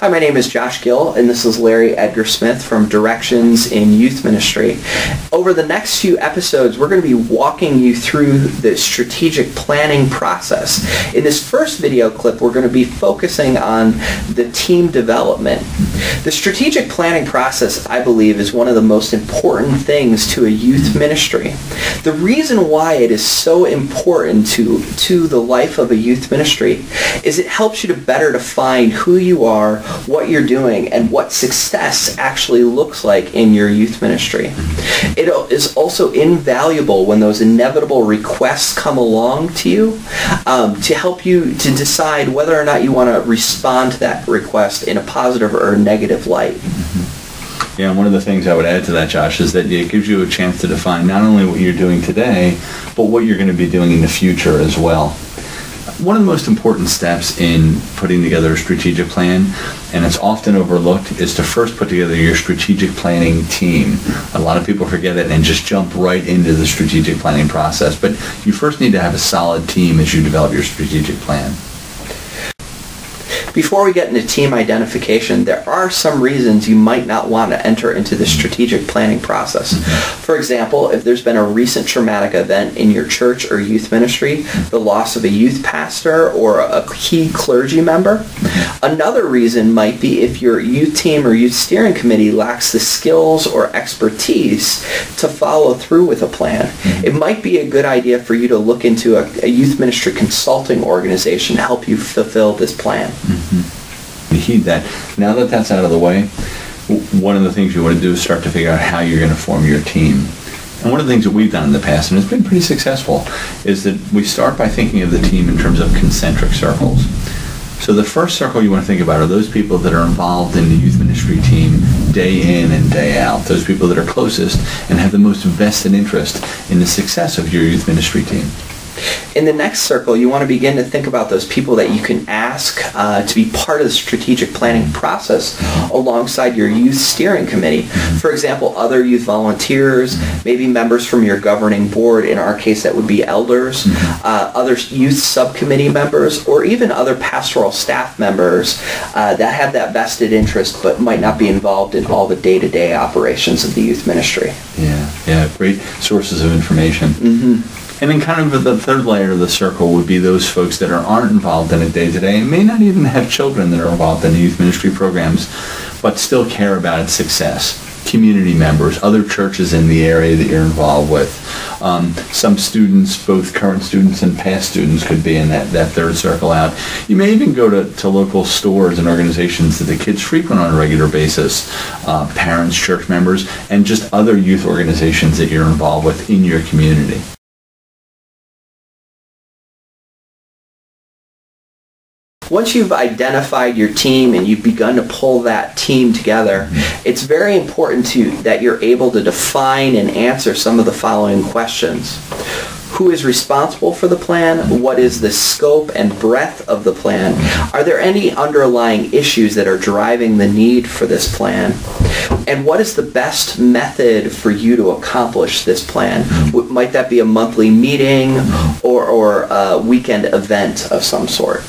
Hi, my name is Josh Gill, and this is Larry Edgar Smith from Directions in Youth Ministry. Over the next few episodes, we're going to be walking you through the strategic planning process. In this first video clip, we're going to be focusing on the team development. The strategic planning process, I believe, is one of the most important things to a youth ministry. The reason why it is so important to the life of a youth ministry is it helps you to better define who you are, what you're doing, and what success actually looks like in your youth ministry. It is also invaluable when those inevitable requests come along to you to help you to decide whether or not you want to respond to that request in a positive or negative light. Yeah, and one of the things I would add to that, Josh, is that it gives you a chance to define not only what you're doing today, but what you're going to be doing in the future as well. One of the most important steps in putting together a strategic plan, and it's often overlooked, is to first put together your strategic planning team. A lot of people forget it and just jump right into the strategic planning process, but you first need to have a solid team as you develop your strategic plan. Before we get into team identification, there are some reasons you might not want to enter into the strategic planning process. For example, if there's been a recent traumatic event in your church or youth ministry, the loss of a youth pastor or a key clergy member. Another reason might be if your youth team or youth steering committee lacks the skills or expertise to follow through with a plan. It might be a good idea for you to look into a youth ministry consulting organization to help you fulfill this plan. You heed that. Now that that's out of the way, one of the things you want to do is start to figure out how you're going to form your team. And one of the things that we've done in the past, and it's been pretty successful, is that we start by thinking of the team in terms of concentric circles. So the first circle you want to think about are those people that are involved in the youth ministry team day in and day out, those people that are closest and have the most vested interest in the success of your youth ministry team. In the next circle, you want to begin to think about those people that you can ask to be part of the strategic planning process alongside your youth steering committee. For example, other youth volunteers, maybe members from your governing board. In our case, that would be elders, other youth subcommittee members, or even other pastoral staff members that have that vested interest but might not be involved in all the day-to-day operations of the youth ministry. Yeah, great sources of information. And then kind of the third layer of the circle would be those folks that aren't involved in it day to day and may not even have children that are involved in the youth ministry programs, but still care about its success. Community members, other churches in the area that you're involved with. Some students, both current students and past students, could be in that third circle out. You may even go to local stores and organizations that the kids frequent on a regular basis, parents, church members, and just other youth organizations that you're involved with in your community. Once you've identified your team and you've begun to pull that team together, it's very important that you're able to define and answer some of the following questions. Who is responsible for the plan? What is the scope and breadth of the plan? Are there any underlying issues that are driving the need for this plan? And what is the best method for you to accomplish this plan? Might that be a monthly meeting or a weekend event of some sort?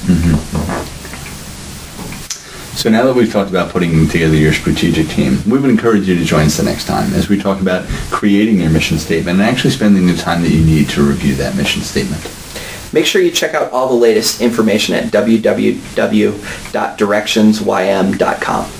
So now that we've talked about putting together your strategic team, we would encourage you to join us the next time as we talk about creating your mission statement and actually spending the time that you need to review that mission statement. Make sure you check out all the latest information at www.directionsym.com.